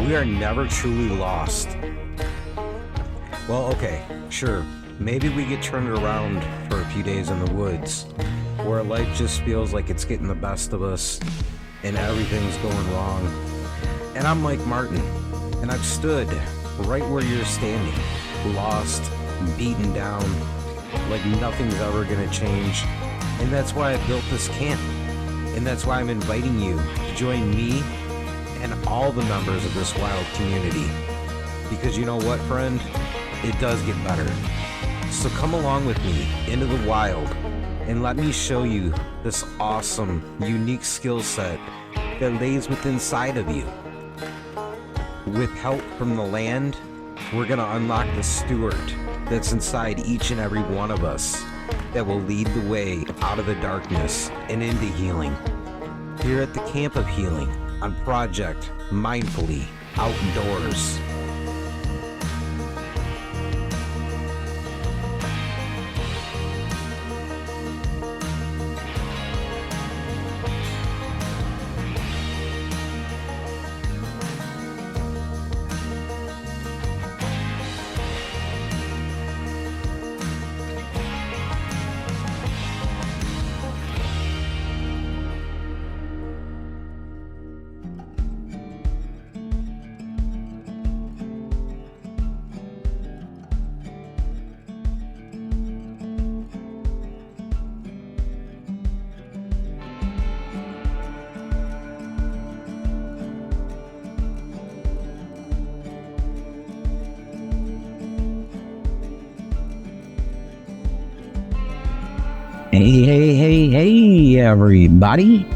We are never truly lost. Well, okay, sure. Maybe we get turned around for a few days in the woods, where life just feels like it's getting the best of us and everything's going wrong. And I'm Mike Martin, and I've stood right where you're standing, lost, beaten down, like nothing's ever gonna change. And that's why I built this camp. And that's why I'm inviting you to join me and all the members of this wild community. Because you know what, friend? It does get better. So come along with me into the wild and let me show you this awesome, unique skill set that lays within inside of you. With help from the land, we're gonna unlock the steward that's inside each and every one of us that will lead the way out of the darkness and into healing. Here at the Camp of Healing on Project Mindfully Outdoors. Hey, everybody.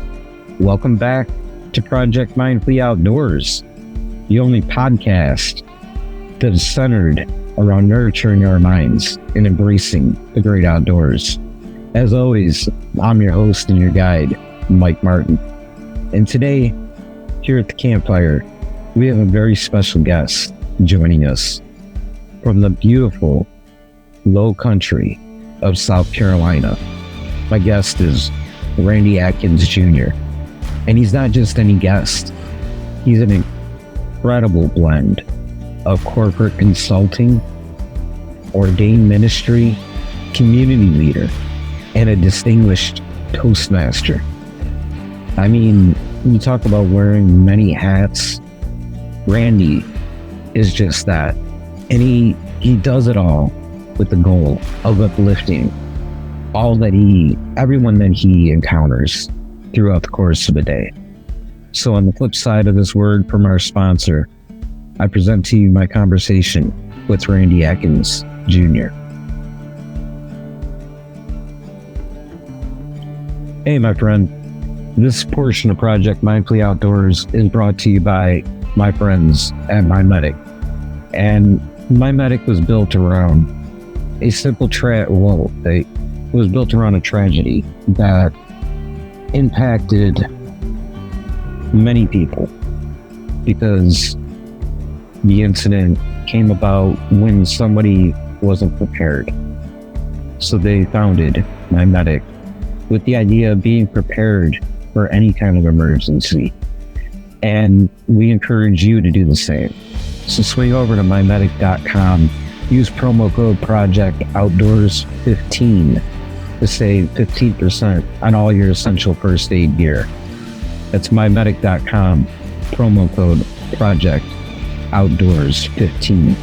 Welcome back to Project Mindfully Outdoors, the only podcast that is centered around nurturing our minds and embracing the great outdoors. As always, I'm your host and your guide, Mike Martin. And today, here at the Campfire, we have a very special guest joining us from the beautiful Lowcountry of South Carolina. My guest is Randy Adkins Jr. And he's not just any guest. He's an incredible blend of corporate consulting, ordained ministry, community leader, and a distinguished Toastmaster. I mean, you talk about wearing many hats. Randy is just that. And he does it all with the goal of uplifting everyone that he encounters throughout the course of a day. So on the flip side of this word from our sponsor, I present to you my conversation with Randy Adkins Jr. Hey, my friend. This portion of Project Mindfully Outdoors is brought to you by my friends at MyMedic. And MyMedic was built around was built around a tragedy that impacted many people because the incident came about when somebody wasn't prepared. So they founded MyMedic with the idea of being prepared for any kind of emergency. And we encourage you to do the same. So swing over to mymedic.com, use promo code Project Outdoors 15 to save 15% on all your essential first aid gear. That's mymedic.com, promo code Project Outdoors 15.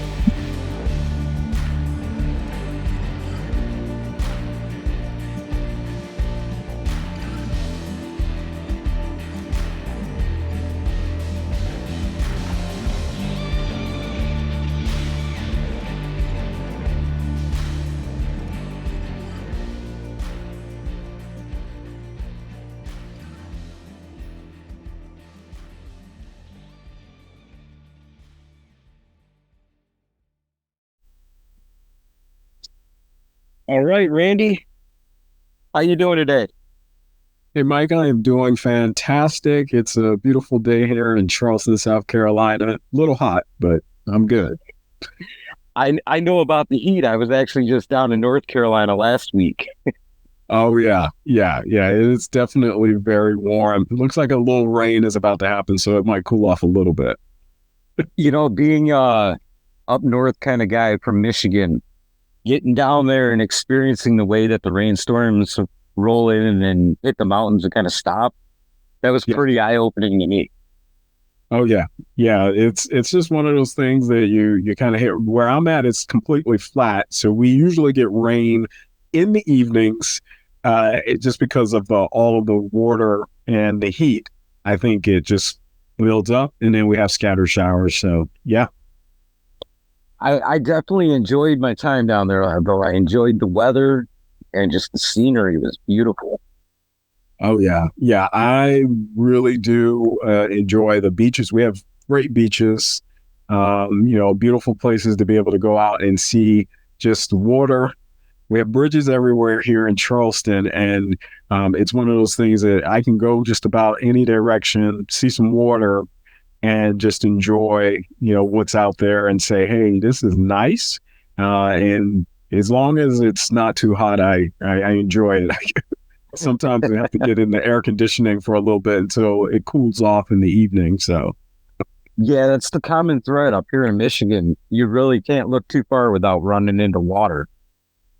All right, Randy, how you doing today? Hey, Mike, I am doing fantastic. It's a beautiful day here in Charleston, South Carolina. A little hot, but I'm good. I know about the heat. I was actually just down in North Carolina last week. Oh, yeah. It's definitely very warm. It looks like a little rain is about to happen, so it might cool off a little bit. Being up north kind of guy from Michigan, getting down there and experiencing the way that the rainstorms roll in and then hit the mountains and kind of stop, that was Yeah. pretty eye-opening to me. Oh yeah. Yeah. It's just one of those things that you kind of hit. Where I'm at, it's completely flat. So we usually get rain in the evenings, just because of all of the water and the heat. I think it just builds up and then we have scattered showers. So yeah. I definitely enjoyed my time down there, though. I enjoyed the weather and just the scenery was beautiful. Oh yeah. Yeah. I really do enjoy the beaches. We have great beaches, beautiful places to be able to go out and see just water. We have bridges everywhere here in Charleston, and it's one of those things that I can go just about any direction, see some water, and just enjoy, what's out there and say, hey, this is nice. And as long as it's not too hot, I enjoy it. Sometimes we have to get in the air conditioning for a little bit until it cools off in the evening. So, Yeah, that's the common thread up here in Michigan. You really can't look too far without running into water.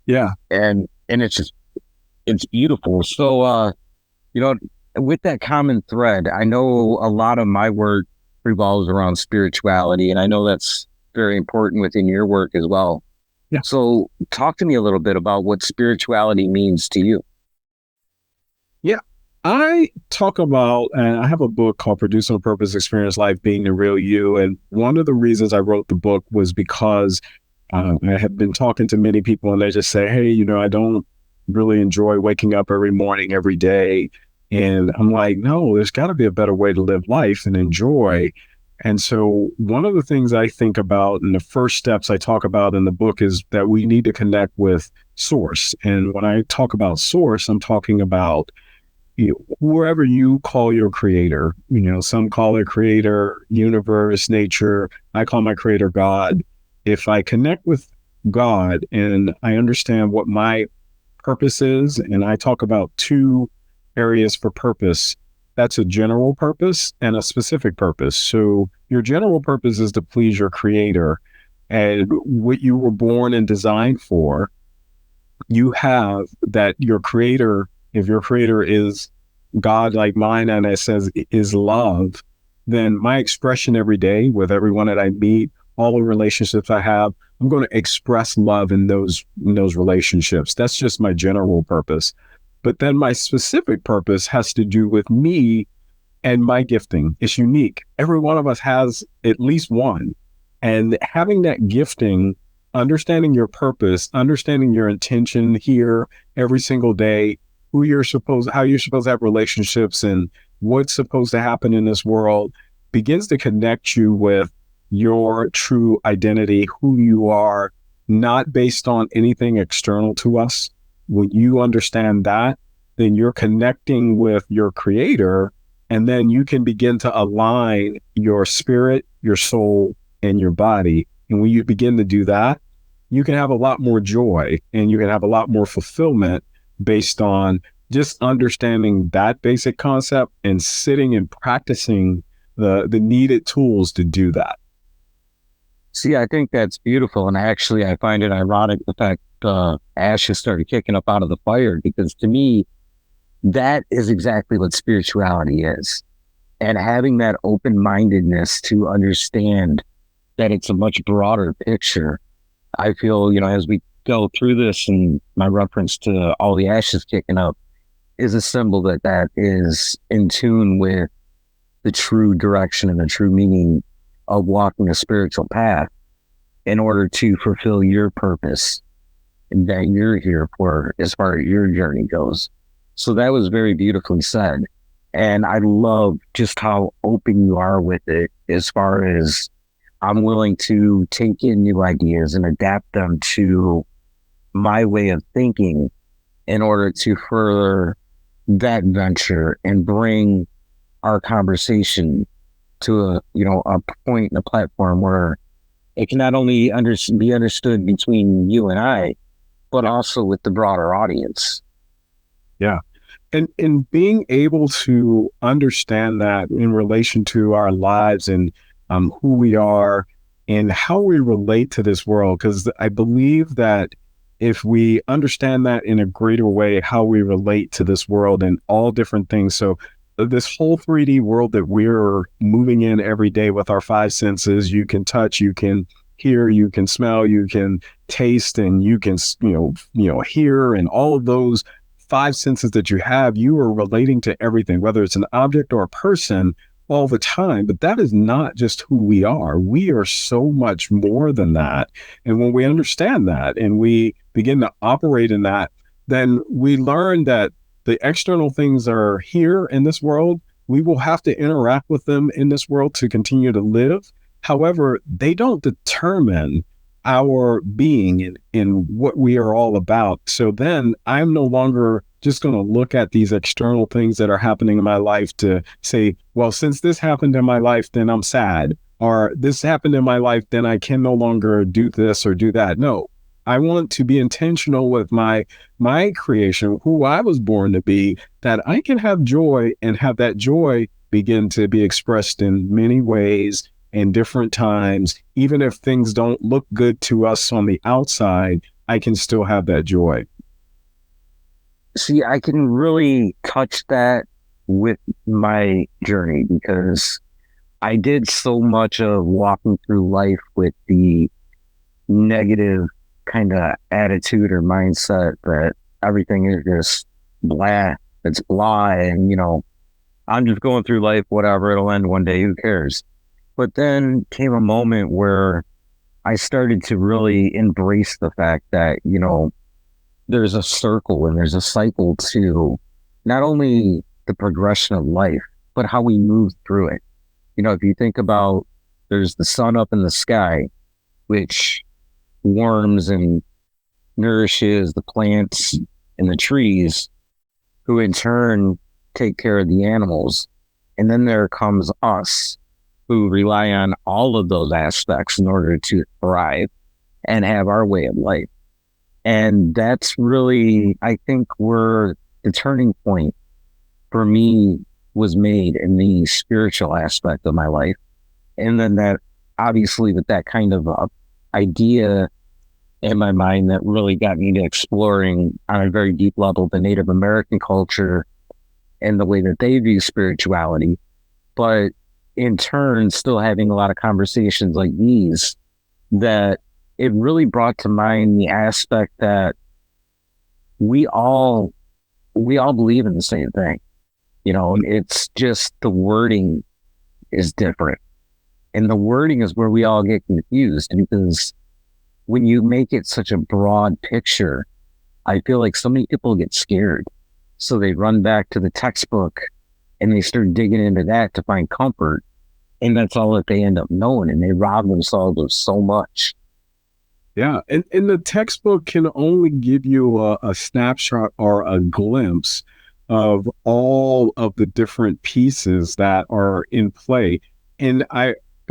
yeah. And it's beautiful. So you know, with that common thread, I know a lot of my work revolves around spirituality, and I know that's very important within your work as well. Yeah. So talk to me a little bit about what spirituality means to you. Yeah. I talk about, and I have a book called Producing a Purpose, Experience Life, Being the Real You. And one of the reasons I wrote the book was because I have been talking to many people and they just say, hey, I don't really enjoy waking up every morning, every day. And I'm like, no, there's got to be a better way to live life and enjoy. And so one of the things I think about and the first steps I talk about in the book is that we need to connect with source. And when I talk about source, I'm talking about whoever you call your creator. Some call it creator, universe, nature. I call my creator God. If I connect with God and I understand what my purpose is, and I talk about two areas for purpose, that's a general purpose and a specific purpose. So your general purpose is to please your creator and what you were born and designed for. You have that your creator, if your creator is God like mine, and it says is love, then my expression every day with everyone that I meet, all the relationships I have, I'm going to express love in those relationships. That's just my general purpose. But then my specific purpose has to do with me and my gifting. It's unique. Every one of us has at least one. And having that gifting, understanding your purpose, understanding your intention here every single day, how you're supposed to have relationships and what's supposed to happen in this world begins to connect you with your true identity, who you are, not based on anything external to us. When you understand that, then you're connecting with your creator, and then you can begin to align your spirit, your soul, and your body. And when you begin to do that, you can have a lot more joy and you can have a lot more fulfillment based on just understanding that basic concept and sitting and practicing the needed tools to do that. See, I think that's beautiful. And actually, I find it ironic the fact ashes started kicking up out of the fire, because to me, that is exactly what spirituality is. And having that open-mindedness to understand that it's a much broader picture. I feel, as we go through this, and my reference to all the ashes kicking up is a symbol that is in tune with the true direction and the true meaning of walking a spiritual path in order to fulfill your purpose that you're here for as far as your journey goes. So that was very beautifully said. And I love just how open you are with it, as far as I'm willing to take in new ideas and adapt them to my way of thinking in order to further that venture and bring our conversation to a point and a platform where it can not only be understood between you and I, but also with the broader audience. Yeah. And being able to understand that in relation to our lives and who we are and how we relate to this world. Because I believe that if we understand that in a greater way, how we relate to this world and all different things. So this whole 3D world that we're moving in every day with our five senses, you can touch, you can hear, you can smell, you can taste, and you can, hear, and all of those five senses that you have, you are relating to everything, whether it's an object or a person, all the time. But that is not just who we are. We are so much more than that. And when we understand that and we begin to operate in that, then we learn that the external things are here in this world. We will have to interact with them in this world to continue to live. However, they don't determine our being in what we are all about. So then I'm no longer just going to look at these external things that are happening in my life to say, well, since this happened in my life, then I'm sad, or this happened in my life, then I can no longer do this or do that. No, I want to be intentional with my creation, who I was born to be, that I can have joy and have that joy begin to be expressed in many ways in different times. Even if things don't look good to us on the outside, I can still have that joy. See, I can really touch that with my journey because I did so much of walking through life with the negative kind of attitude or mindset that everything is just blah, it's blah, and I'm just going through life, whatever, it'll end one day, who cares? But then came a moment where I started to really embrace the fact that, there's a circle and there's a cycle to not only the progression of life, but how we move through it. If you think about, there's the sun up in the sky, which warms and nourishes the plants and the trees, who in turn take care of the animals. And then there comes us, who rely on all of those aspects in order to thrive and have our way of life. And that's really, I think, where the turning point for me was made in the spiritual aspect of my life. And then that, obviously, with that kind of idea in my mind that really got me to exploring on a very deep level the Native American culture and the way that they view spirituality. But in turn, still having a lot of conversations like these, that it really brought to mind the aspect that we all believe in the same thing. It's just the wording is different. And the wording is where we all get confused, because when you make it such a broad picture, I feel like so many people get scared. So they run back to the textbook and they start digging into that to find comfort. And that's all that they end up knowing. And they rob themselves of so much. Yeah. And the textbook can only give you a snapshot or a glimpse of all of the different pieces that are in play. And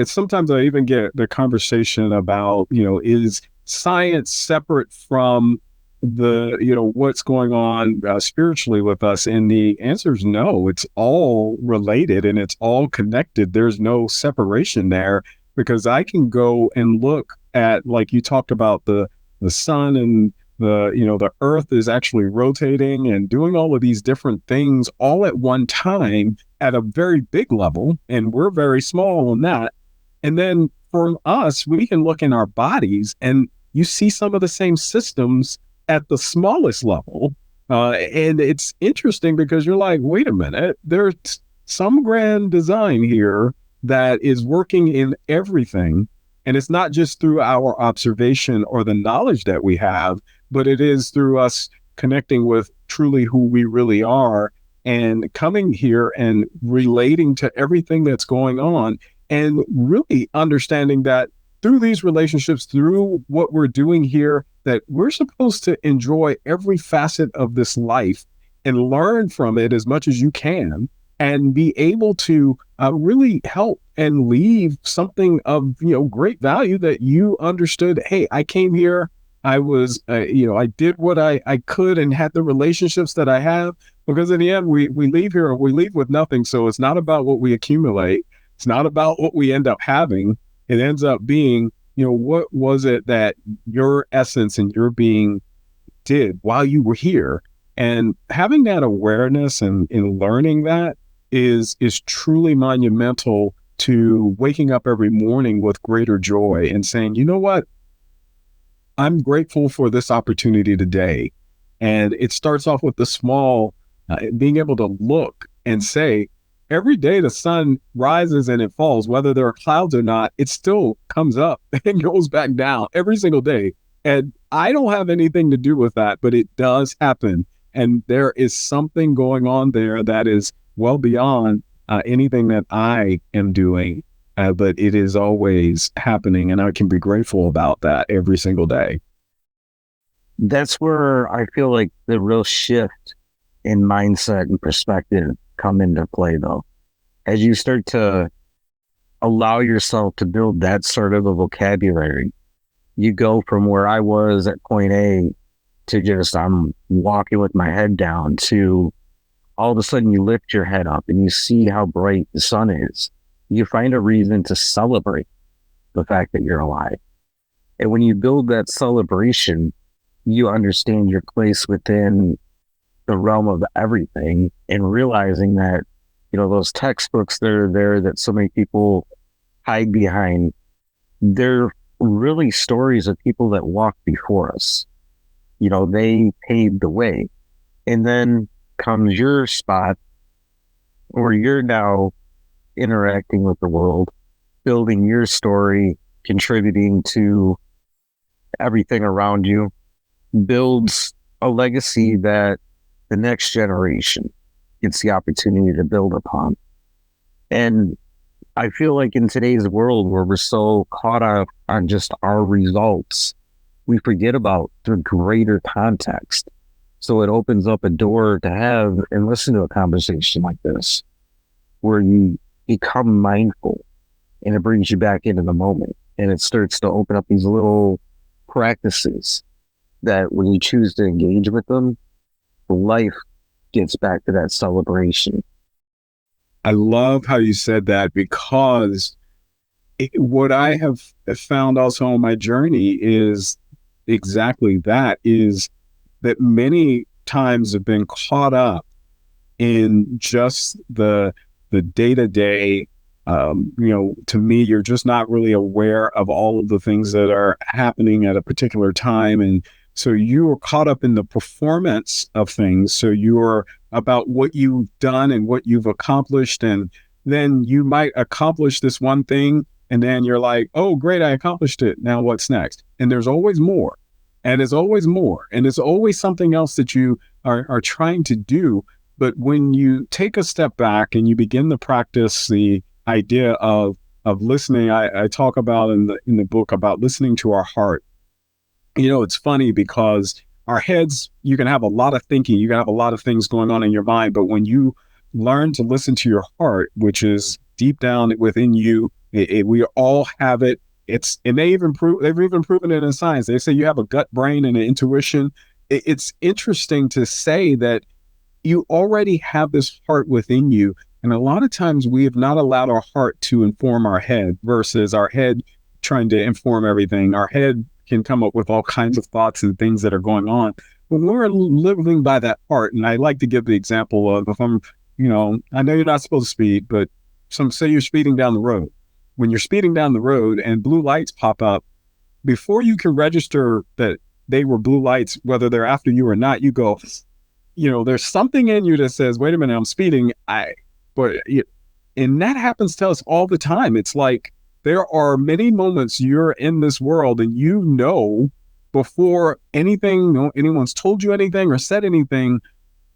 sometimes I even get the conversation about, is science separate from what's going on spiritually with us? And the answer is no. It's all related and it's all connected. There's no separation there, because I can go and look at, like you talked about, the sun and the earth is actually rotating and doing all of these different things all at one time at a very big level. And we're very small on that. And then for us, we can look in our bodies and you see some of the same systems at the smallest level. And it's interesting because you're like, wait a minute, there's some grand design here that is working in everything. And it's not just through our observation or the knowledge that we have, but it is through us connecting with truly who we really are and coming here and relating to everything that's going on, and really understanding that through these relationships, through what we're doing here, that we're supposed to enjoy every facet of this life and learn from it as much as you can, and be able to really help and leave something of great value that you understood. Hey, I came here, I was I did what I could and had the relationships that I have, because in the end we leave here, we leave with nothing. So it's not about what we accumulate, It's not about what we end up having. It ends up being, what was it that your essence and your being did while you were here? And having that awareness and in learning that is truly monumental to waking up every morning with greater joy and saying, you know what? I'm grateful for this opportunity today. And it starts off with the small, being able to look and say, every day the sun rises and it falls, whether there are clouds or not, it still comes up and goes back down every single day. And I don't have anything to do with that, but it does happen. And there is something going on there that is well beyond anything that I am doing. But it is always happening, and I can be grateful about that every single day. That's where I feel like the real shift in mindset and perspective come into play, though. As you start to allow yourself to build that sort of a vocabulary, you go from where I was at point A to just I'm walking with my head down to all of a sudden you lift your head up and you see how bright the sun is. You find a reason to celebrate the fact that you're alive. And when you build that celebration, you understand your place within the realm of everything and realizing that, those textbooks that are there that so many people hide behind, they're really stories of people that walked before us. They paved the way. And then comes your spot where you're now interacting with the world, building your story, contributing to everything around you, builds a legacy that the next generation gets the opportunity to build upon. And I feel like in today's world where we're so caught up on just our results, we forget about the greater context. So it opens up a door to have and listen to a conversation like this, where you become mindful and it brings you back into the moment. And it starts to open up these little practices that when you choose to engage with them, life gets back to that celebration. I love how you said that, because what I have found also on my journey is exactly that, is that many times have been caught up in just the day-to-day. To me, you're just not really aware of all of the things that are happening at a particular time. And so you are caught up in the performance of things. So you're about what you've done and what you've accomplished. And then you might accomplish this one thing, and then you're like, oh, great, I accomplished it. Now what's next? And there's always more. And there's always more. And there's always something else that you are trying to do. But when you take a step back and you begin to practice the idea of listening, I talk about in the book about listening to our heart. It's funny because our heads, you can have a lot of thinking, you can have a lot of things going on in your mind, but when you learn to listen to your heart, which is deep down within you, we all have it. And they've even proven it in science. They say you have a gut brain and an intuition. It's interesting to say that you already have this heart within you. And a lot of times we have not allowed our heart to inform our head versus our head trying to inform everything. Our head can come up with all kinds of thoughts and things that are going on. But we're living by that heart. And I like to give the example of if I'm, I know you're not supposed to speed, but say you're speeding down the road. When you're speeding down the road and blue lights pop up, before you can register that they were blue lights, whether they're after you or not, you go, there's something in you that says, wait a minute, I'm speeding. And that happens to us all the time. It's like there are many moments you're in this world and before anyone's told you anything or said anything,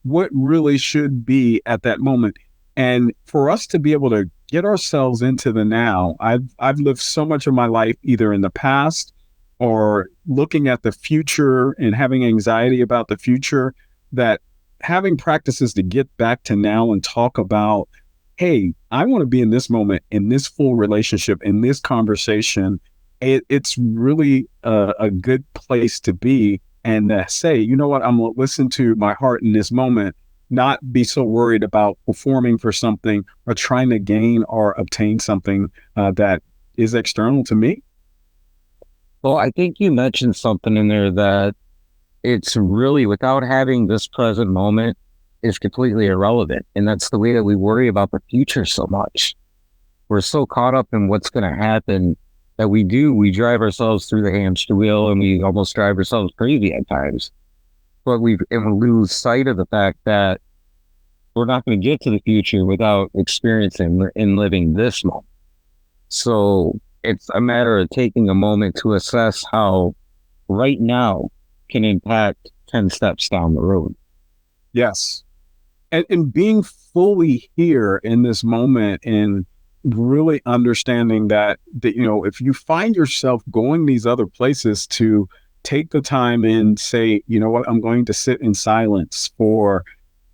what really should be at that moment. And for us to be able to get ourselves into the now, I've lived so much of my life either in the past or looking at the future and having anxiety about the future, that having practices to get back to now and talk about, hey, I want to be in this moment, in this full relationship, in this conversation. It's really a good place to be, and say, you know what, I'm going to listen to my heart in this moment, not be so worried about performing for something or trying to gain or obtain something that is external to me. Well, I think you mentioned something in there that it's really, without having this present moment, is completely irrelevant. And that's the way that we worry about the future so much. We're so caught up in what's going to happen that we drive ourselves through the hamster wheel, and we almost drive ourselves crazy at times. But we lose sight of the fact that we're not going to get to the future without experiencing and living this moment. So it's a matter of taking a moment to assess how right now can impact 10 steps down the road. Yes. And being fully here in this moment and really understanding that, if you find yourself going these other places, to take the time and say, you know what, I'm going to sit in silence for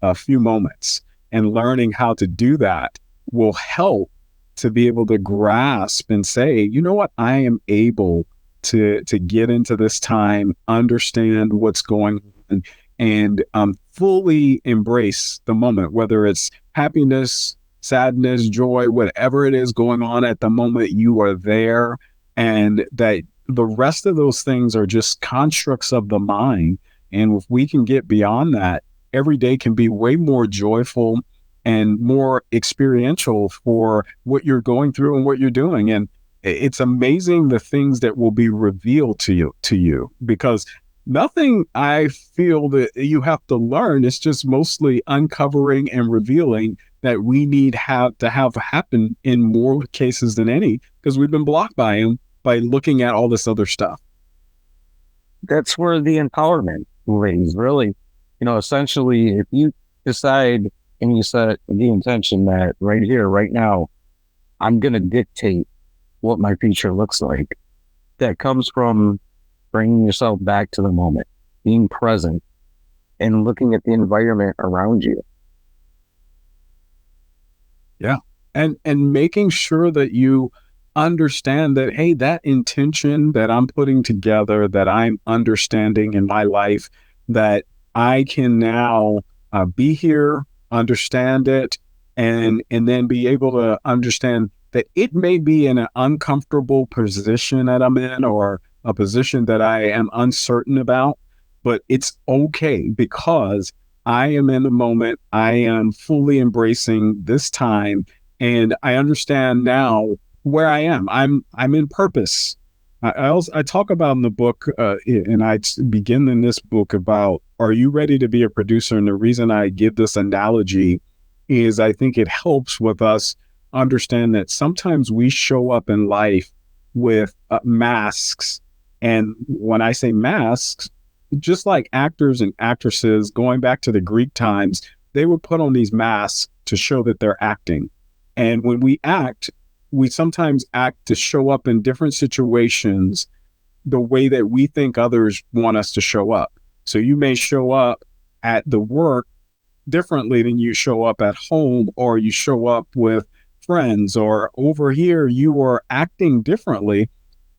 a few moments, and learning how to do that will help to be able to grasp and say, you know what, I am able to get into this time, understand what's going on, and fully embrace the moment, whether it's happiness, sadness, joy, whatever it is going on at the moment, you are there. And that the rest of those things are just constructs of the mind. And if we can get beyond that, every day can be way more joyful and more experiential for what you're going through and what you're doing. And it's amazing the things that will be revealed to you, because nothing I feel that you have to learn. It's just mostly uncovering and revealing that we need to have happen in more cases than any, because we've been blocked by him by looking at all this other stuff. That's where the empowerment lays, really. Essentially, if you decide and you set the intention that right here, right now, I'm going to dictate what my future looks like, that comes from bringing yourself back to the moment, being present, and looking at the environment around you. Yeah. And making sure that you understand that, hey, that intention that I'm putting together, that I'm understanding in my life, that I can now be here, understand it, and then be able to understand that it may be in an uncomfortable position that I'm in, or a position that I am uncertain about, but it's okay, because I am in the moment. I am fully embracing this time, and I understand now where I am. I'm in purpose. I talk about in the book, and I begin in this book about, are you ready to be a producer? And the reason I give this analogy is I think it helps with us understand that sometimes we show up in life with masks. And when I say masks, just like actors and actresses, going back to the Greek times, they would put on these masks to show that they're acting. And when we act, we sometimes act to show up in different situations the way that we think others want us to show up. So you may show up at the work differently than you show up at home, or you show up with friends, or over here you are acting differently.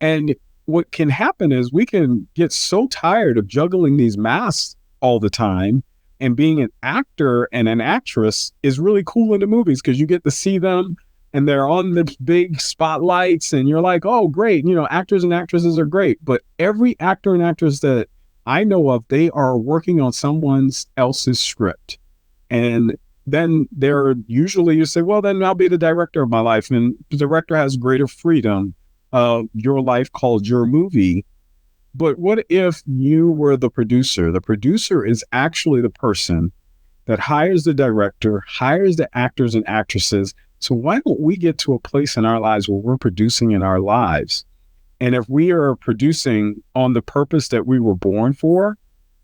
And what can happen is we can get so tired of juggling these masks all the time, and being an actor and an actress is really cool in the movies, because you get to see them and they're on the big spotlights and you're like, oh, great. Actors and actresses are great. But every actor and actress that I know of, they are working on someone else's script. And then they're usually, you say, well, then I'll be the director of my life. And the director has greater freedom of your life, called your movie. But what if you were the producer? The producer is actually the person that hires the director, hires the actors and actresses. So why don't we get to a place in our lives where we're producing in our lives? And if we are producing on the purpose that we were born for,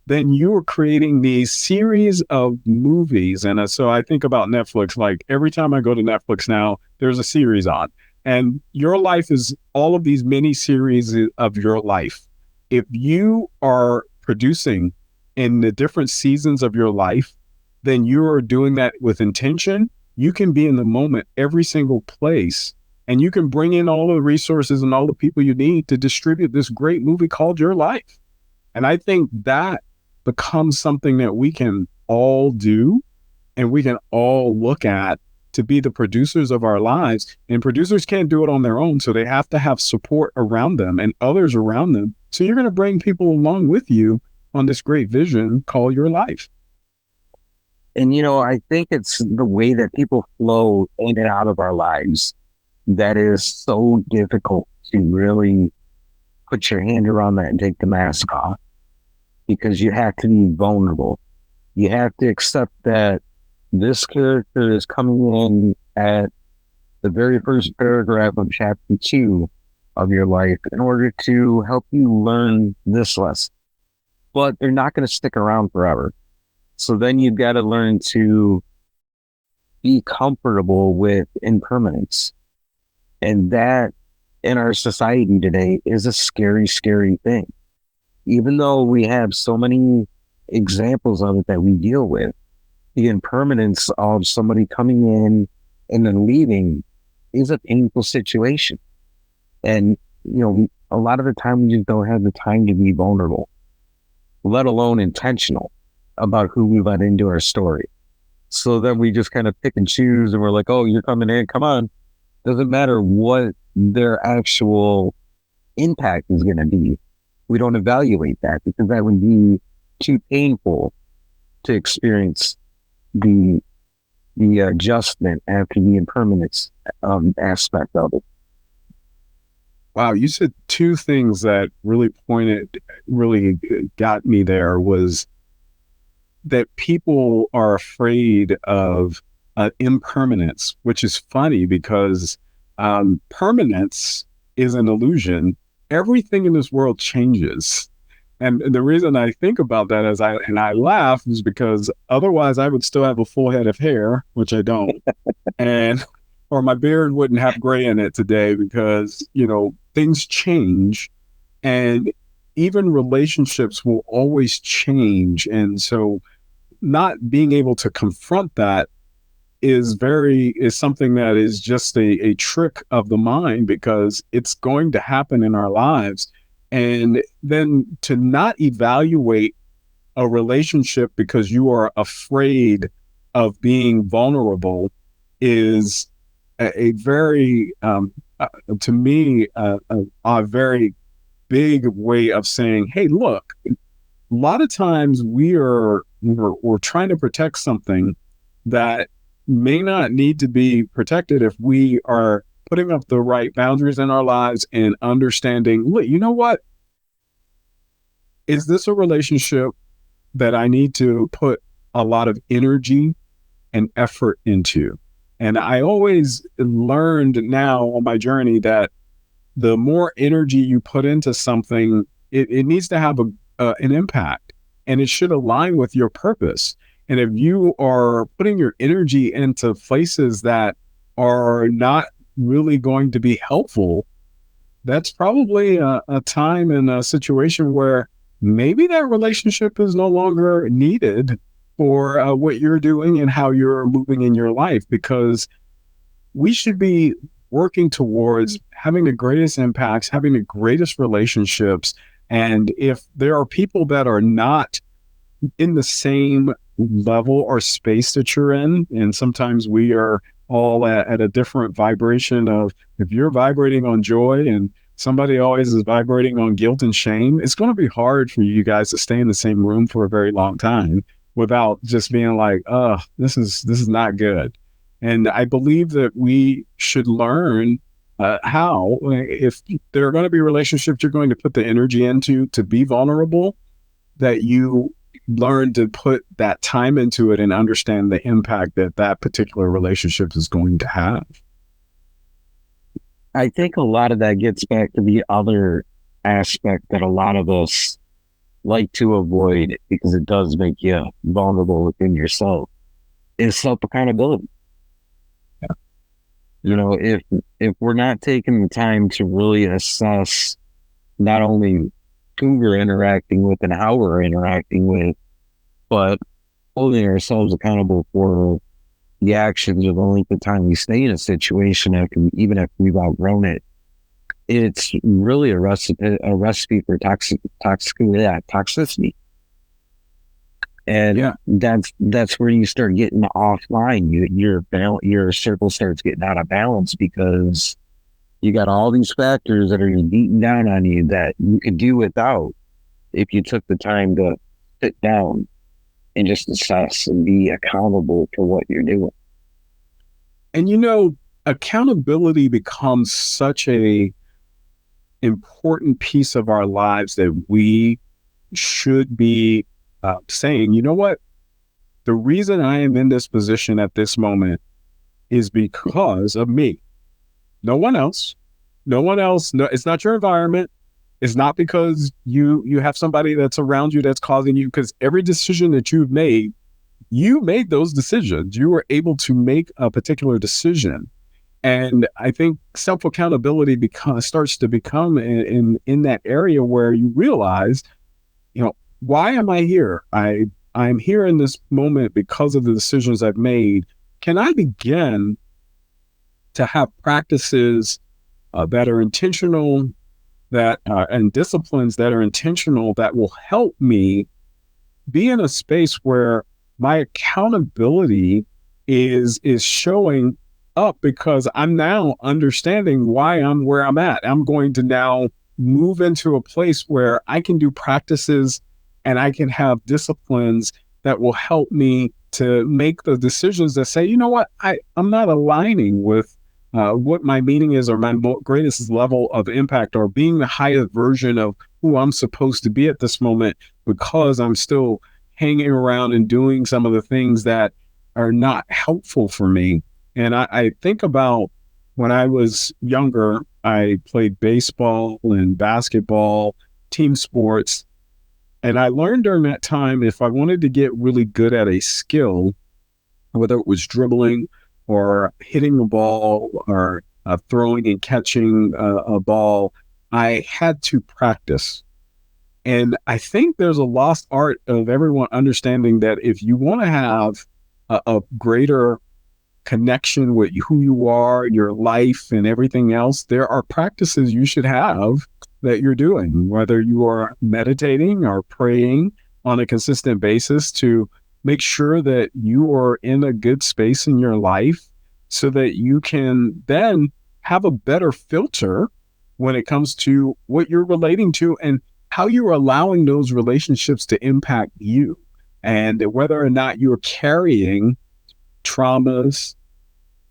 then you are creating these series of movies. And so I think about Netflix, like every time I go to Netflix now, there's a series on. And your life is all of these mini series of your life. If you are producing in the different seasons of your life, then you are doing that with intention. You can be in the moment every single place, and you can bring in all the resources and all the people you need to distribute this great movie called your life. And I think that becomes something that we can all do and we can all look at to be the producers of our lives. And producers can't do it on their own. So they have to have support around them and others around them. So you're going to bring people along with you on this great vision called your life. And, I think it's the way that people flow in and out of our lives that is so difficult to really put your hand around that and take the mask off, because you have to be vulnerable. You have to accept that this character is coming in at the very first paragraph of chapter 2 of your life in order to help you learn this lesson. But they're not going to stick around forever. So then you've got to learn to be comfortable with impermanence. And that, in our society today, is a scary, scary thing. Even though we have so many examples of it that we deal with, the impermanence of somebody coming in and then leaving is a painful situation. And, a lot of the time we just don't have the time to be vulnerable, let alone intentional about who we let into our story. So then we just kind of pick and choose, and we're like, oh, you're coming in, come on. Doesn't matter what their actual impact is going to be. We don't evaluate that, because that would be too painful to experience the adjustment after the impermanence aspect of it. Wow, you said two things that really got me there, was that people are afraid of impermanence, which is funny because permanence is an illusion. Everything in this world changes. And the reason I think about that I laugh is because otherwise I would still have a full head of hair, which I don't. Or my beard wouldn't have gray in it today, because, things change, and even relationships will always change. And so not being able to confront that is something that is just a trick of the mind, because it's going to happen in our lives. And then to not evaluate a relationship because you are afraid of being vulnerable is a very, to me, a very big way of saying, hey, look, a lot of times we're trying to protect something that may not need to be protected if we are putting up the right boundaries in our lives and understanding, look, you know what? Is this a relationship that I need to put a lot of energy and effort into? And I always learned now on my journey that the more energy you put into something, it needs to have an impact, and it should align with your purpose. And if you are putting your energy into places that are not really going to be helpful, that's probably a time and a situation where maybe that relationship is no longer needed for what you're doing and how you're moving in your life, because we should be working towards having the greatest impacts, having the greatest relationships. And if there are people that are not in the same level or space that you're in, and sometimes we are all at a different vibration of, if you're vibrating on joy and somebody always is vibrating on guilt and shame, it's going to be hard for you guys to stay in the same room for a very long time without just being like, oh, this is not good. And I believe that we should learn how, if there are going to be relationships you're going to put the energy into to be vulnerable, that you learn to put that time into it and understand the impact that that particular relationship is going to have. I think a lot of that gets back to the other aspect that a lot of us like to avoid, because it does make you vulnerable within yourself, is self-accountability. Yeah. If we're not taking the time to really assess not only who we're interacting with and how we're interacting with, but holding ourselves accountable for the actions of the length of time we stay in a situation, even if we've outgrown it, it's really a recipe for toxicity. And Yeah. that's where you start getting offline. Your circle starts getting out of balance because you got all these factors that are beating down on you that you could do without if you took the time to sit down and just assess and be accountable for what you're doing. And accountability becomes such a important piece of our lives that we should be saying, you know what? The reason I am in this position at this moment is because of me. No one else. No one else. No, it's not your environment. It's not because you have somebody that's around you that's causing you, because every decision that you made those decisions. You were able to make a particular decision. And I think self-accountability starts to become in that area where you realize, why am I here? I'm here in this moment because of the decisions I've made. Can I begin to have practices that are intentional, and disciplines that are intentional, that will help me be in a space where my accountability is showing up, because I'm now understanding why I'm where I'm at. I'm going to now move into a place where I can do practices and I can have disciplines that will help me to make the decisions that say, you know what, I'm not aligning with what my meaning is, or my greatest level of impact, or being the highest version of who I'm supposed to be at this moment, because I'm still hanging around and doing some of the things that are not helpful for me. And I think about when I was younger, I played baseball and basketball, team sports. And I learned during that time, if I wanted to get really good at a skill, whether it was dribbling or hitting a ball or throwing and catching a ball, I had to practice. And I think there's a lost art of everyone understanding that if you want to have a greater connection with who you are, your life, and everything else, there are practices you should have that you're doing, whether you are meditating or praying on a consistent basis, to make sure that you are in a good space in your life, so that you can then have a better filter when it comes to what you're relating to and how you're allowing those relationships to impact you, and whether or not you're carrying traumas,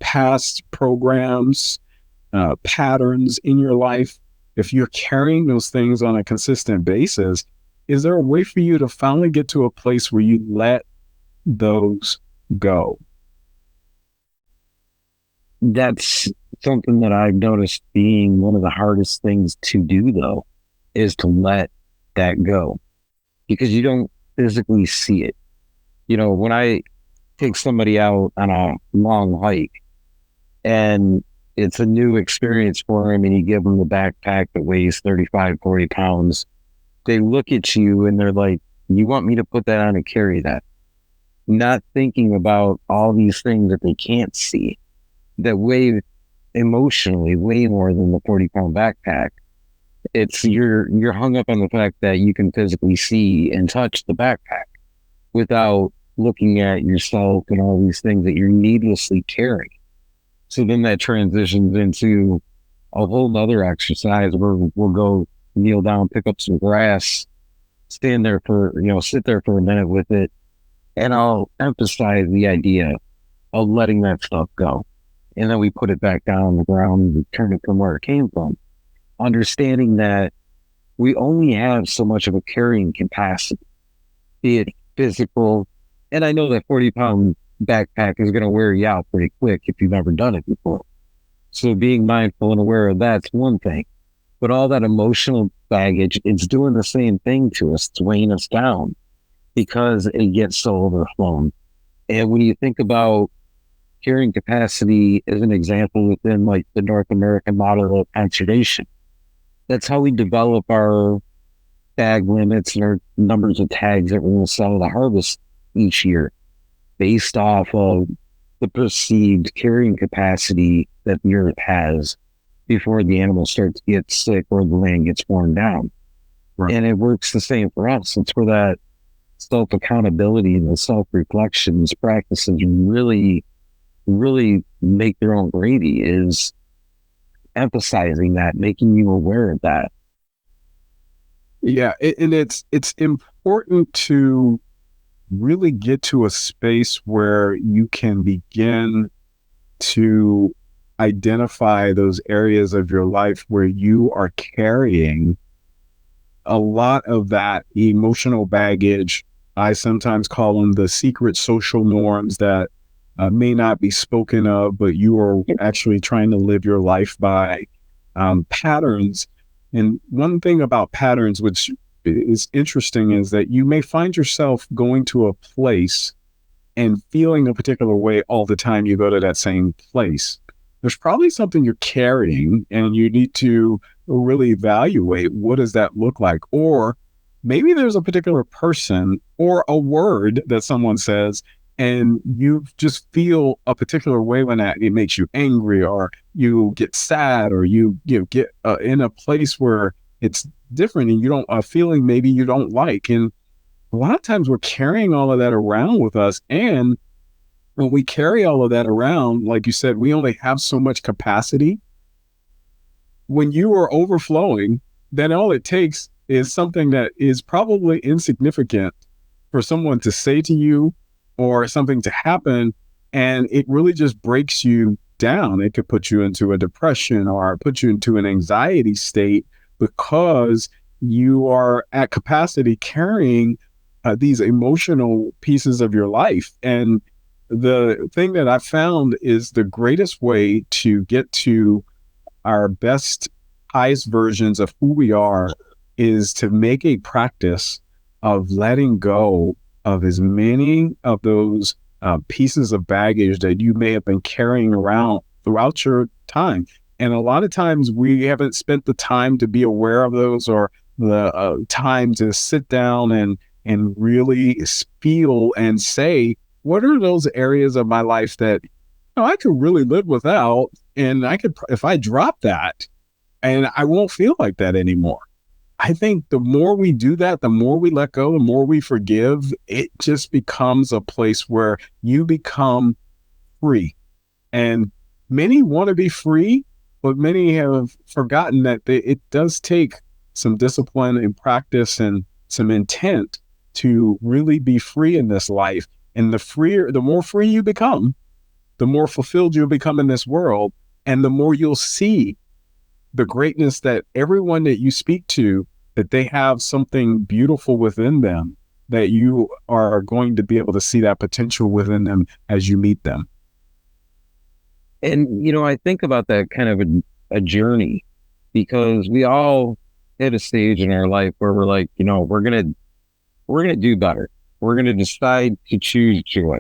past programs, patterns in your life. If you're carrying those things on a consistent basis, is there a way for you to finally get to a place where you let those go? That's something that I've noticed being one of the hardest things to do, though, is to let that go, because you don't physically see it. When I take somebody out on a long hike and it's a new experience for them, and you give them the backpack that weighs 35, 40 pounds, they look at you and they're like, you want me to put that on and carry that? Not thinking about all these things that they can't see that weigh emotionally way more than the 40-pound backpack. It's you're hung up on the fact that you can physically see and touch the backpack without looking at yourself and all these things that you're needlessly carrying. So then that transitions into a whole nother exercise where we'll go kneel down, pick up some grass, stand there sit there for a minute with it. And I'll emphasize the idea of letting that stuff go. And then we put it back down on the ground and return it from where it came from. Understanding that we only have so much of a carrying capacity, be it physical. And I know that 40-pound backpack is going to wear you out pretty quick if you've never done it before. So being mindful and aware of that's one thing. But all that emotional baggage, it's doing the same thing to us. It's weighing us down because it gets so overflown. And when you think about carrying capacity as an example within like the North American model of conservation, that's how we develop our tag limits and our numbers of tags that we're going to sell to harvest each year, based off of the perceived carrying capacity that the earth has before the animals start to get sick or the land gets worn down. Right. And it works the same for us. It's for that self-accountability and the self-reflections practices really, really make their own gravy is emphasizing that, making you aware of that. Yeah, and it's important to really get to a space where you can begin to identify those areas of your life where you are carrying a lot of that emotional baggage. I sometimes call them the secret social norms that may not be spoken of, but you are actually trying to live your life by patterns. And one thing about patterns, which is interesting, is that you may find yourself going to a place and feeling a particular way all the time you go to that same place. There's probably something you're carrying, and you need to really evaluate what does that look like. Or maybe there's a particular person or a word that someone says, and you just feel a particular way when it makes you angry, or you get sad, or you get in a place where it's different and you don't a feeling maybe you don't like. And a lot of times we're carrying all of that around with us. And when we carry all of that around, like you said, we only have so much capacity. When you are overflowing, then all it takes is something that is probably insignificant for someone to say to you, or something to happen, and it really just breaks you down. It could put you into a depression or put you into an anxiety state because you are at capacity carrying these emotional pieces of your life. And the thing that I found is the greatest way to get to our best, highest versions of who we are is to make a practice of letting go of as many of those pieces of baggage that you may have been carrying around throughout your time. And a lot of times we haven't spent the time to be aware of those, or the time to sit down and really feel and say, what are those areas of my life that I could really live without, and I could, if I drop that, and I won't feel like that anymore. I think the more we do that, the more we let go, the more we forgive, it just becomes a place where you become free. And many want to be free, but many have forgotten that it does take some discipline and practice and some intent to really be free in this life. And the more free you become, the more fulfilled you'll become in this world, and the more you'll see the greatness that everyone that you speak to, that they have something beautiful within them, that you are going to be able to see that potential within them as you meet them. And, I think about that kind of a journey, because we all hit a stage in our life where we're like, we're going to do better. We're going to decide to choose joy.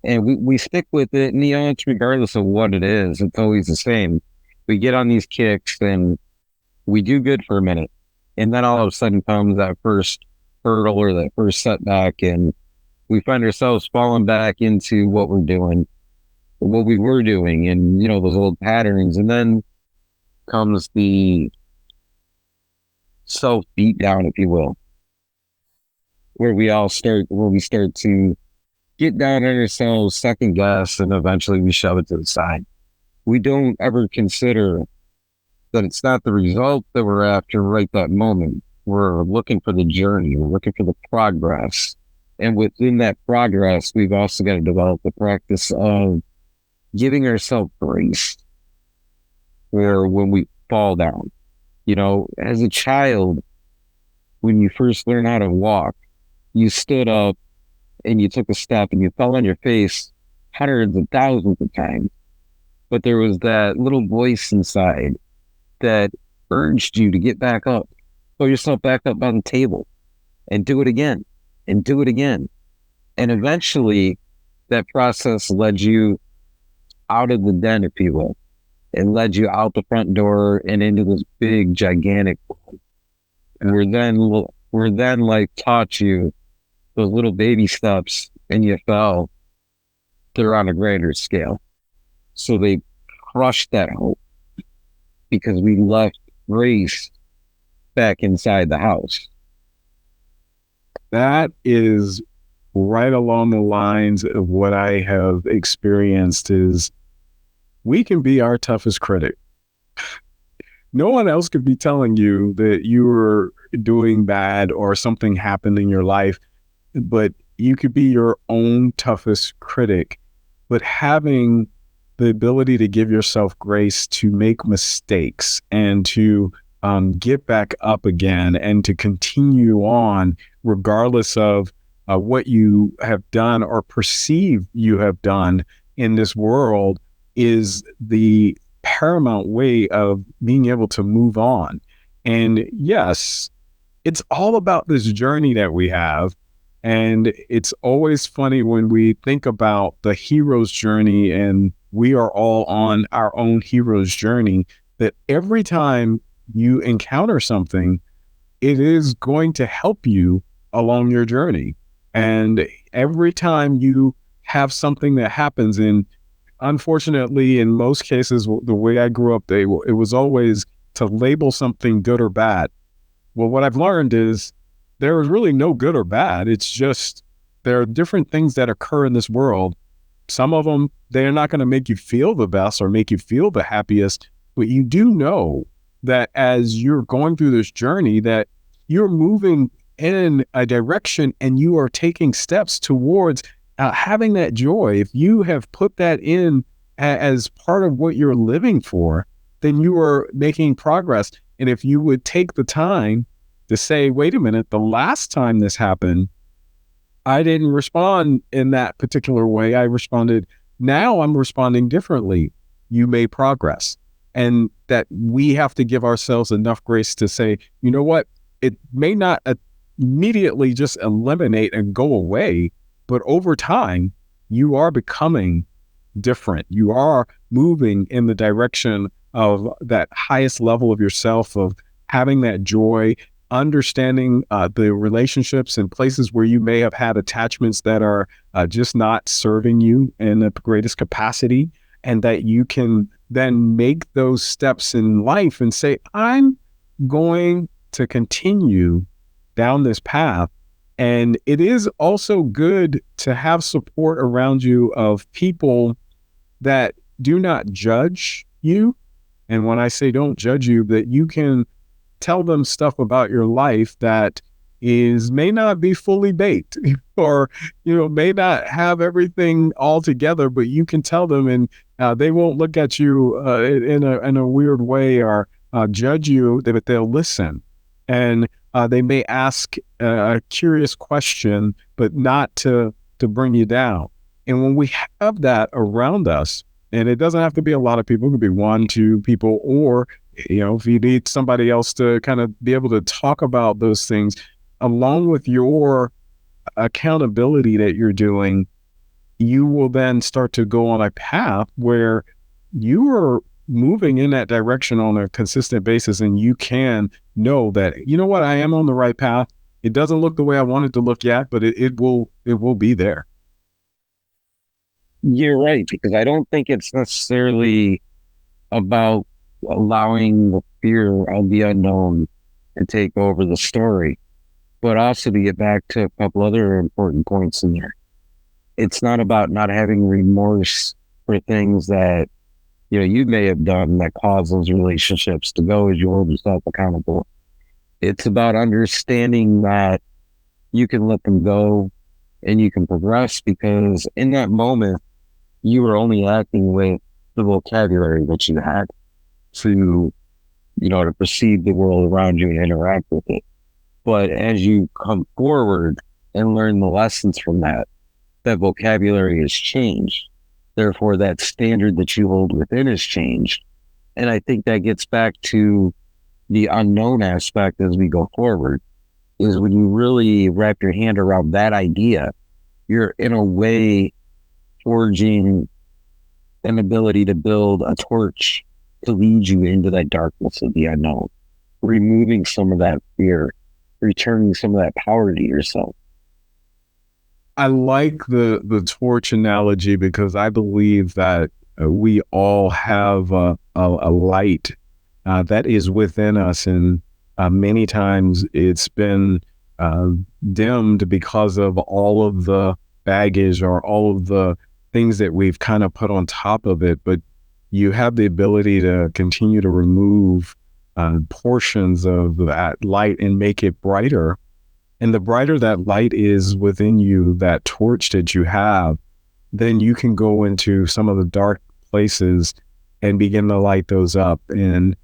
And we stick with it. And, it's regardless of what it is, it's always the same. We get on these kicks and we do good for a minute. And then all of a sudden comes that first hurdle or that first setback, and we find ourselves falling back into what we're doing, what we were doing, and, those old patterns. And then comes the self beat down, if you will, where we start to get down on ourselves, second guess, and eventually we shove it to the side. We don't ever consider that it's not the result that we're after right that moment. We're looking for the journey. We're looking for the progress. And within that progress, we've also got to develop the practice of giving ourselves grace for when we fall down. As a child, when you first learn how to walk, you stood up and you took a step and you fell on your face hundreds of thousands of times. But there was that little voice inside that urged you to get back up, pull yourself back up on the table, and do it again, and do it again. And eventually, that process led you out of the den, if you will. It led you out the front door and into this big, gigantic world. And we're then like taught you those little baby steps, and you fell. They're on a grander scale. So they crushed that hope, because we left grace back inside the house. That is right along the lines of what I have experienced is we can be our toughest critic. No one else could be telling you that you were doing bad or something happened in your life, but you could be your own toughest critic. But having the ability to give yourself grace to make mistakes and to get back up again and to continue on regardless of what you have done or perceive you have done in this world is the paramount way of being able to move on. And yes, it's all about this journey that we have. And it's always funny when we think about the hero's journey, and we are all on our own hero's journey, that every time you encounter something, it is going to help you along your journey. And every time you have something that happens, and unfortunately, in most cases, the way I grew up, it was always to label something good or bad. Well, what I've learned is there is really no good or bad. It's just there are different things that occur in this world. Some of them, they're not going to make you feel the best or make you feel the happiest, but you do know that as you're going through this journey that you're moving in a direction and you are taking steps towards having that joy. If you have put that in as part of what you're living for, then you are making progress. And if you would take the time to say, wait a minute, the last time this happened, I didn't respond in that particular way. I responded, now I'm responding differently. You made progress. And that we have to give ourselves enough grace to say, you know what, it may not immediately just eliminate and go away, but over time, you are becoming different. You are moving in the direction of that highest level of yourself, of having that joy, understanding the relationships and places where you may have had attachments that are just not serving you in the greatest capacity, and that you can then make those steps in life and say, I'm going to continue down this path. And it is also good to have support around you of people that do not judge you. And when I say don't judge you, that you can tell them stuff about your life that may not be fully baked or, may not have everything all together, but you can tell them and they won't look at you in a weird way or judge you, but they'll listen. And they may ask a curious question, but not to bring you down. And when we have that around us, and it doesn't have to be a lot of people, it could be 1, 2 people, or, if you need somebody else to kind of be able to talk about those things, along with your accountability that you're doing, you will then start to go on a path where you are moving in that direction on a consistent basis, and you can know that, you know what, I am on the right path. It doesn't look the way I want it to look yet, but it will be there. You're right, because I don't think it's necessarily about allowing the fear of the unknown to take over the story, but also to get back to a couple other important points in there. It's not about not having remorse for things that you may have done that cause those relationships to go as you hold yourself accountable. It's about understanding that you can let them go and you can progress, because in that moment, you were only acting with the vocabulary that you had to, to perceive the world around you and interact with it. But as you come forward and learn the lessons from that vocabulary has changed. Therefore, that standard that you hold within has changed. And I think that gets back to the unknown aspect as we go forward, is when you really wrap your hand around that idea, you're in a way forging an ability to build a torch to lead you into that darkness of the unknown, removing some of that fear, returning some of that power to yourself. I like the torch analogy, because I believe that we all have a light that is within us, and many times it's been dimmed because of all of the baggage or all of the things that we've kind of put on top of it. But you have the ability to continue to remove portions of that light and make it brighter. And the brighter that light is within you, that torch that you have, then you can go into some of the dark places and begin to light those up and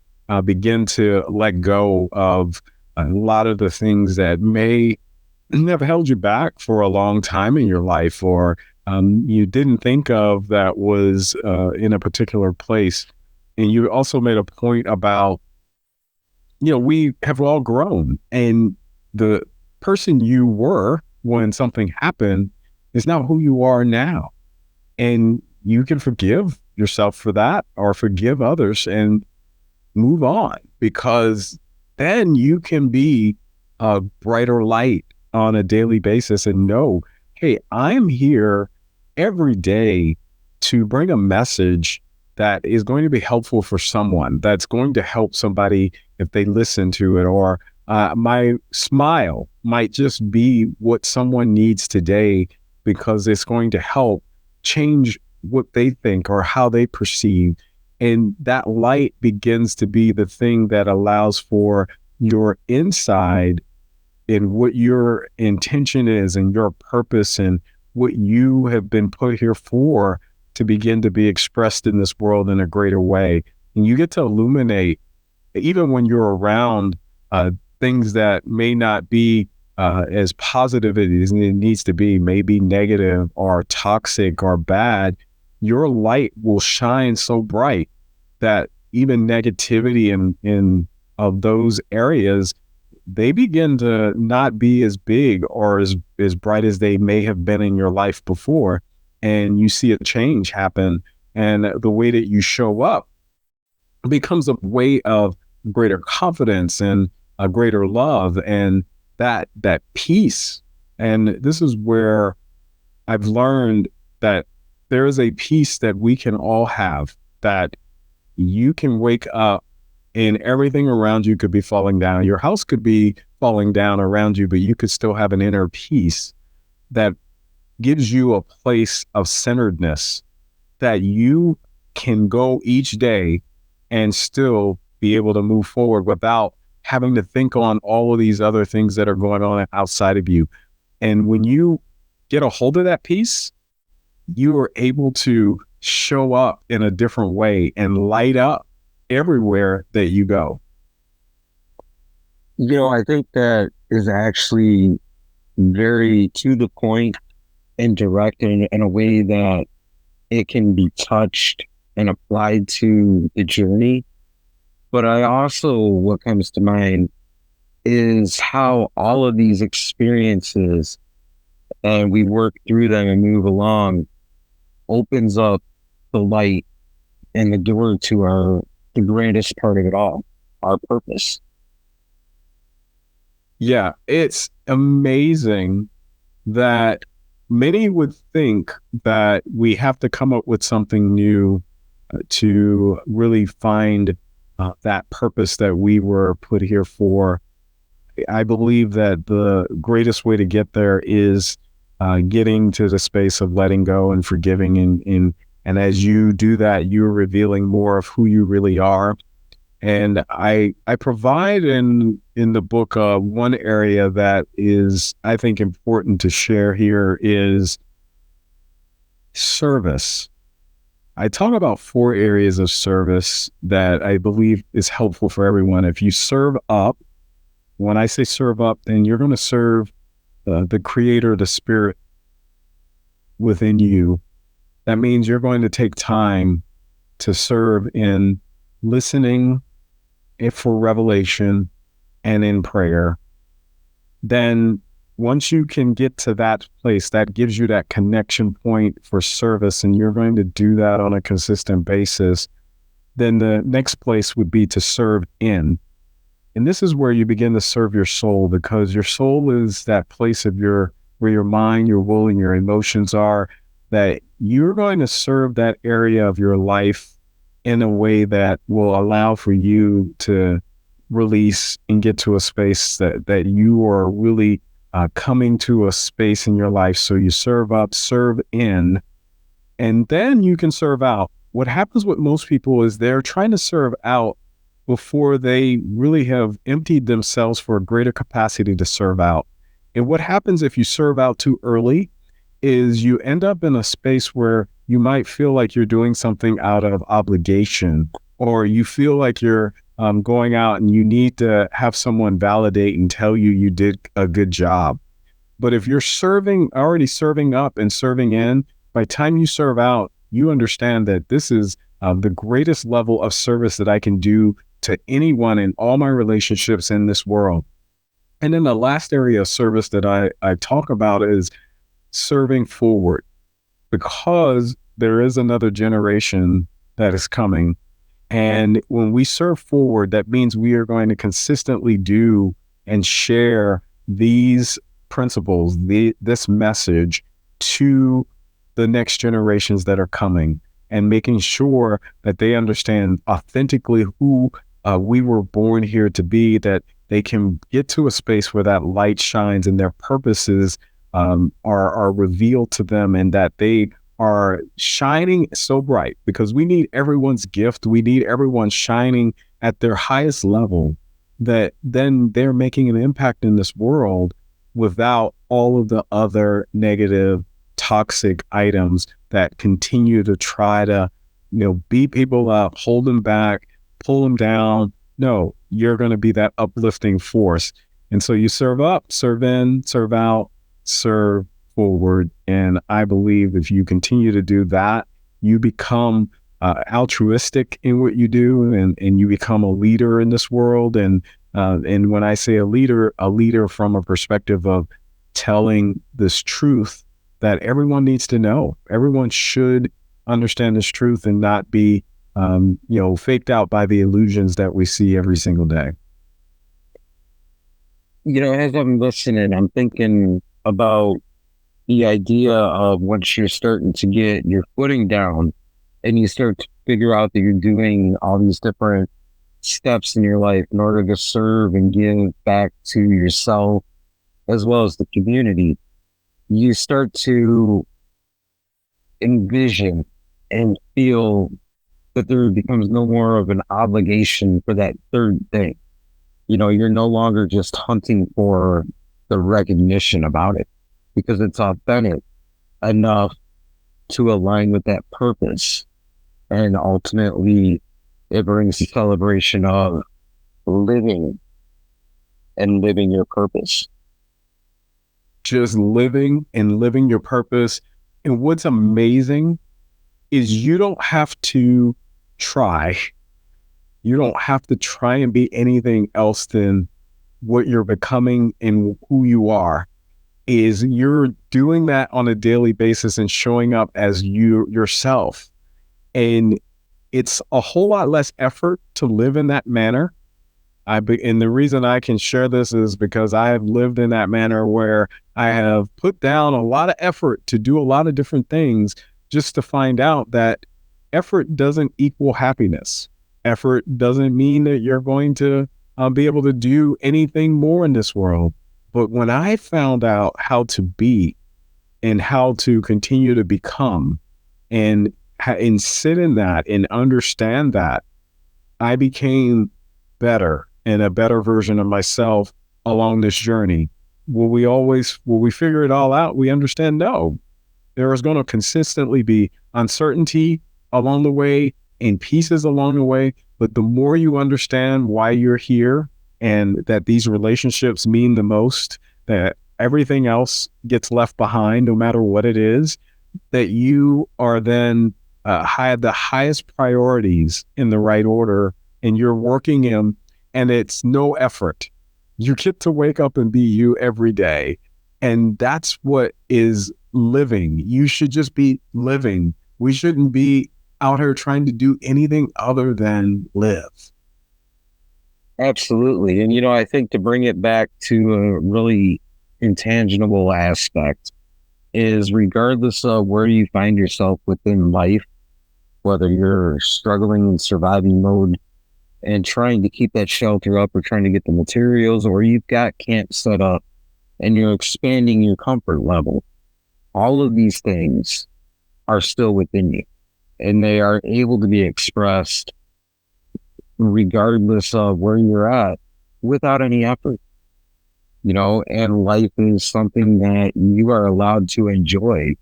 begin to let go of a lot of the things that may have held you back for a long time in your life, or you didn't think of that was in a particular place. And you also made a point about, we have all grown, and the person you were when something happened is not who you are now. And you can forgive yourself for that or forgive others and move on, because then you can be a brighter light on a daily basis and know, hey, I'm here every day to bring a message that is going to be helpful for someone, that's going to help somebody if they listen to it, or my smile might just be what someone needs today, because it's going to help change what they think or how they perceive. And that light begins to be the thing that allows for your inside and what your intention is and your purpose and what you have been put here for to begin to be expressed in this world in a greater way. And you get to illuminate, even when you're around things that may not be as positive as it needs to be, maybe negative or toxic or bad, your light will shine so bright that even negativity in of those areas, they begin to not be as big or as bright as they may have been in your life before. And you see a change happen, and the way that you show up becomes a way of greater confidence and a greater love and that peace. And this is where I've learned that there is a peace that we can all have, that you can wake up and everything around you could be falling down. Your house could be falling down around you, but you could still have an inner peace that gives you a place of centeredness, that you can go each day and still be able to move forward without having to think on all of these other things that are going on outside of you. And when you get a hold of that peace, you are able to show up in a different way and light up everywhere that you go. I think that is actually very to the point and direct in a way that it can be touched and applied to the journey. But what comes to mind is how all of these experiences, and we work through them and move along, opens up the light and the door to the greatest part of it all, our purpose. Yeah, it's amazing that many would think that we have to come up with something new to really find that purpose that we were put here for. I believe that the greatest way to get there is getting to the space of letting go and forgiving. And as you do that, you're revealing more of who you really are. And I provide in the book one area that is, I think, important to share here is service. I talk about 4 areas of service that I believe is helpful for everyone. If you serve up, when I say serve up, then you're going to serve the creator, the spirit within you. That means you're going to take time to serve in listening, for revelation, and in prayer. Then once you can get to that place, that gives you that connection point for service, and you're going to do that on a consistent basis. Then the next place would be to serve in. And this is where you begin to serve your soul, because your soul is that place of where your mind, your will, and your emotions are, that you're going to serve that area of your life in a way that will allow for you to release and get to a space that you are really coming to a space in your life. So you serve up, serve in, and then you can serve out. What happens with most people is they're trying to serve out before they really have emptied themselves for a greater capacity to serve out. And what happens if you serve out too early is you end up in a space where you might feel like you're doing something out of obligation, or you feel like you're going out and you need to have someone validate and tell you you did a good job. But if you're already serving up and serving in, by the time you serve out, you understand that this is the greatest level of service that I can do to anyone in all my relationships in this world. And then the last area of service that I talk about is serving forward, because there is another generation that is coming. And when we serve forward, that means we are going to consistently do and share these principles, this message to the next generations that are coming, and making sure that they understand authentically who we were born here to be, that they can get to a space where that light shines and their purposes are revealed to them, and that they are shining so bright, because we need everyone's gift. We need everyone shining at their highest level, that then they're making an impact in this world without all of the other negative, toxic items that continue to try to, beat people up, hold them back, pull them down. No, you're going to be that uplifting force. And so you serve up, serve in, serve out, serve forward. And I believe if you continue to do that, you become altruistic in what you do, and you become a leader in this world. And when I say a leader from a perspective of telling this truth that everyone needs to know. Everyone should understand this truth and not be, faked out by the illusions that we see every single day. As I'm listening, I'm thinking about the idea of once you're starting to get your footing down and you start to figure out that you're doing all these different steps in your life in order to serve and give back to yourself as well as the community, you start to envision and feel that there becomes no more of an obligation for that third thing. You're no longer just hunting for the recognition about it, because it's authentic enough to align with that purpose. And ultimately, it brings the celebration of living and living your purpose. Just living and living your purpose. And what's amazing is you don't have to try. You don't have to try and be anything else than what you're becoming and who you are. Is you're doing that on a daily basis and showing up as yourself. And it's a whole lot less effort to live in that manner. And the reason I can share this is because I have lived in that manner where I have put down a lot of effort to do a lot of different things, just to find out that effort doesn't equal happiness. Effort doesn't mean that you're going to be able to do anything more in this world. But when I found out how to be and how to continue to become and sit in that and understand that, I became better and a better version of myself along this journey. Will we figure it all out? We understand, no. There is going to consistently be uncertainty along the way and pieces along the way. But the more you understand why you're here and that these relationships mean the most, that everything else gets left behind, no matter what it is, that you are then have the highest priorities in the right order, and you're working in, and it's no effort. You get to wake up and be you every day. And that's what is living. You should just be living. We shouldn't be out here trying to do anything other than live. Absolutely. And, I think to bring it back to a really intangible aspect is, regardless of where you find yourself within life, whether you're struggling in surviving mode and trying to keep that shelter up, or trying to get the materials, or you've got camp set up and you're expanding your comfort level. All of these things are still within you, and they are able to be expressed regardless of where you're at without any effort, and life is something that you are allowed to enjoy.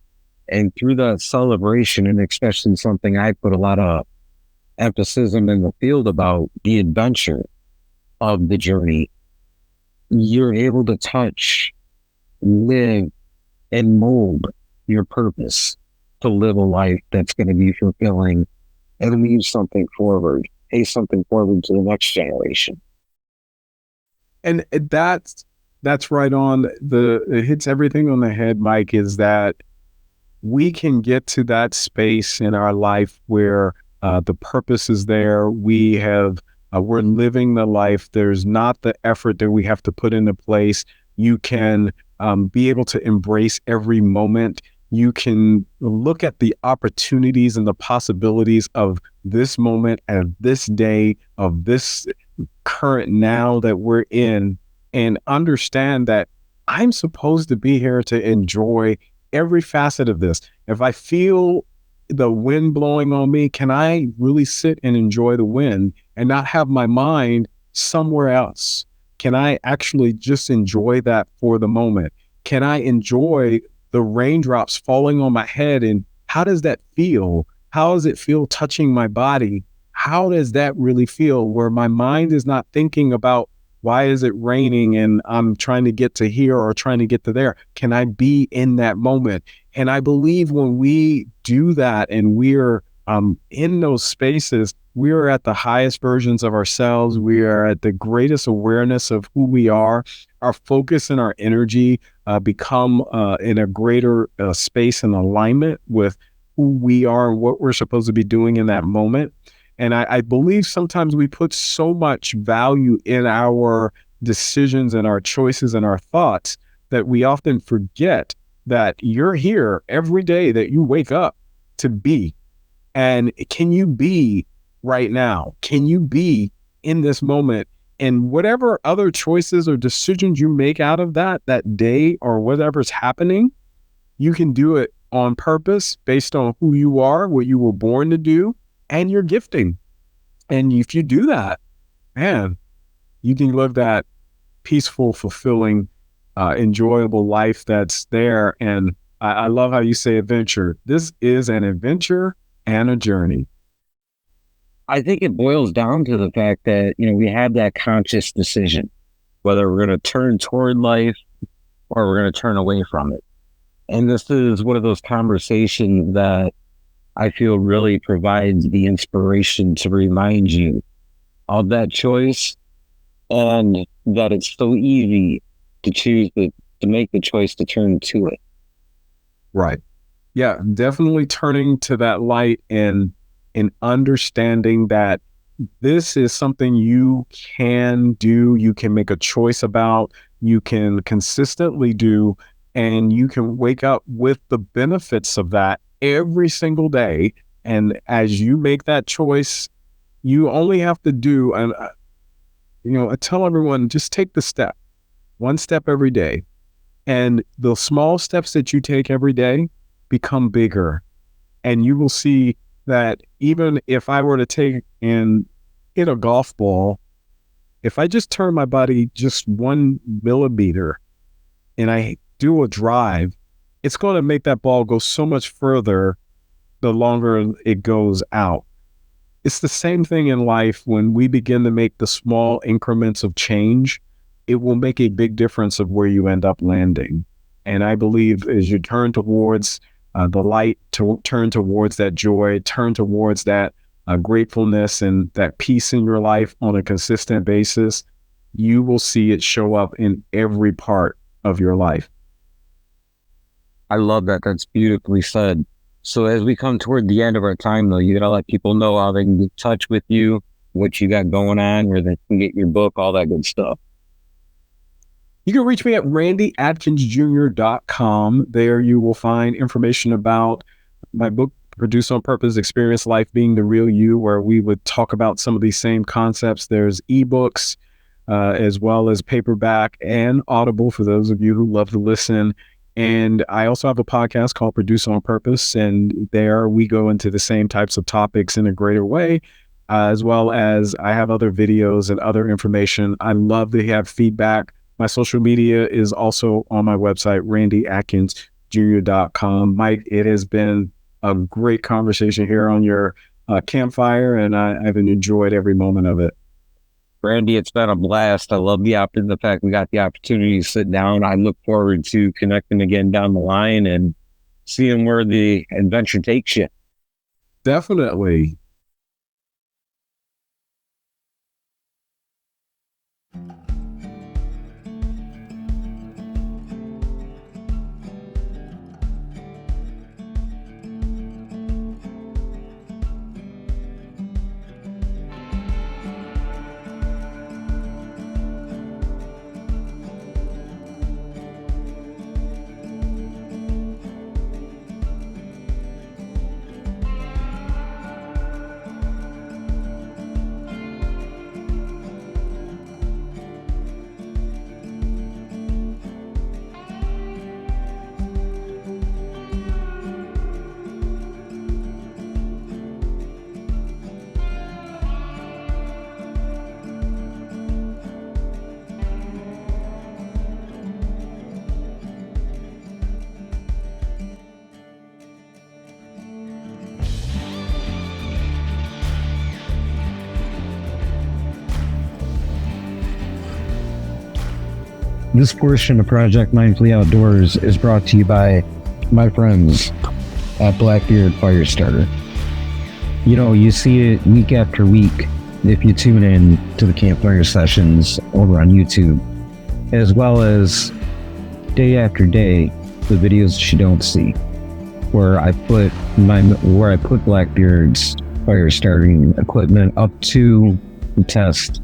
And through that celebration, and especially something I put a lot of emphasis in the field about, the adventure of the journey, you're able to touch, live, and mold your purpose to live a life that's going to be fulfilling and leave something forward, pay something forward to the next generation. And that's right on. It hits everything on the head, Mike, is that we can get to that space in our life where the purpose is there. We're living the life. There's not the effort that we have to put into place. You can be able to embrace every moment. You can look at the opportunities and the possibilities of this moment and this day, of this current now that we're in, and understand that I'm supposed to be here to enjoy every facet of this. If I feel the wind blowing on me, can I really sit and enjoy the wind and not have my mind somewhere else? Can I actually just enjoy that for the moment? Can I enjoy the raindrops falling on my head? And how does that feel? How does it feel touching my body? How does that really feel, where my mind is not thinking about why is it raining and I'm trying to get to here or trying to get to there? Can I be in that moment? And I believe when we do that and we're in those spaces, we are at the highest versions of ourselves. We are at the greatest awareness of who we are. Our focus and our energy become in a greater space and alignment with who we are and what we're supposed to be doing in that moment. And I believe sometimes we put so much value in our decisions and our choices and our thoughts that we often forget that you're here every day that you wake up to be. And can you be right now? Can you be in this moment? And whatever other choices or decisions you make out of that day or whatever's happening, you can do it on purpose based on who you are, what you were born to do, and your gifting. And if you do that, man, you can live that peaceful, fulfilling, enjoyable life that's there. And I love how you say adventure. This is an adventure and a journey. I think it boils down to the fact that, we have that conscious decision, whether we're going to turn toward life or we're going to turn away from it. And this is one of those conversations that I feel really provides the inspiration to remind you of that choice, and that it's so easy to choose to make the choice to turn to it. Right. Yeah, definitely turning to that light and understanding that this is something you can do, you can make a choice about, you can consistently do, and you can wake up with the benefits of that every single day. And as you make that choice, you only have to do, and I tell everyone, just take the step, one step every day. And the small steps that you take every day become bigger. And you will see that even if I were to take and hit a golf ball, if I just turn my body just 1 millimeter and I do a drive, it's going to make that ball go so much further the longer it goes out. It's the same thing in life. When we begin to make the small increments of change, it will make a big difference of where you end up landing. And I believe as you turn towards the light, to turn towards that joy, turn towards that gratefulness and that peace in your life on a consistent basis, you will see it show up in every part of your life. I love that. That's beautifully said. So as we come toward the end of our time, though, you got to let people know how they can get in touch with you, what you got going on, where they can get your book, all that good stuff. You can reach me at randyadkinsjr.com. There you will find information about my book, Produce on Purpose, Experience Life Being the Real You, where we would talk about some of these same concepts. There's ebooks. as well as paperback and Audible for those of you who love to listen. And I also have a podcast called Produce on Purpose, and there we go into the same types of topics in a greater way, as well as I have other videos and other information. I love to have feedback. My social media is also on my website, randyadkinsjr.com. Mike, it has been a great conversation here on your Campfire, and I've enjoyed every moment of it. Randy, it's been a blast. I love the fact we got the opportunity to sit down. I look forward to connecting again down the line and seeing where the adventure takes you. Definitely. This portion of Project Mindfully Outdoors is brought to you by my friends at Blackbeard Firestarter. You know, you see it week after week if you tune in to the Campfire sessions over on YouTube, as well as day after day, the videos that you don't see, where I put Blackbeard's fire starting equipment up to the test,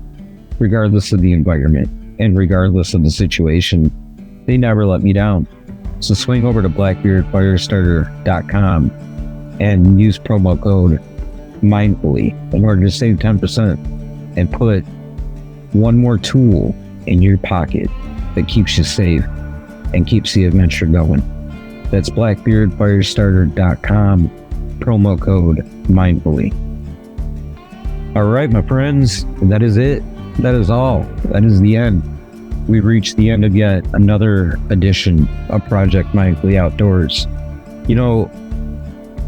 regardless of the environment. And regardless of the situation, they never let me down. So swing over to blackbeardfirestarter.com and use promo code mindfully in order to save 10% and put one more tool in your pocket that keeps you safe and keeps the adventure going. That's blackbeardfirestarter.com, promo code mindfully. All right, my friends, that is it. That is all. That is the end. We've reached the end of yet another edition of Project Mindfully Outdoors. You know,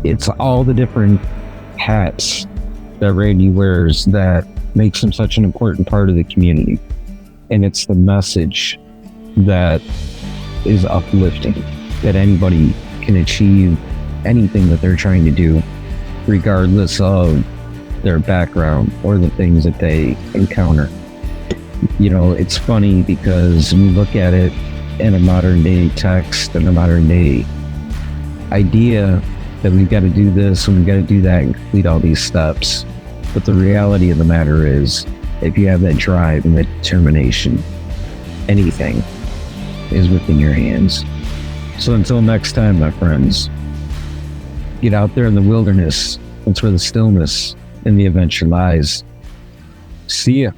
it's all the different hats that Randy wears that makes him such an important part of the community. And it's the message that is uplifting, that anybody can achieve anything that they're trying to do, regardless of their background or the things that they encounter. You know, it's funny because we look at it in a modern day text and a modern day idea that we've got to do this and we've got to do that and complete all these steps. But the reality of the matter is, if you have that drive and that determination, anything is within your hands. So until next time, my friends, get out there in the wilderness. That's where the stillness and the adventure lies. See ya.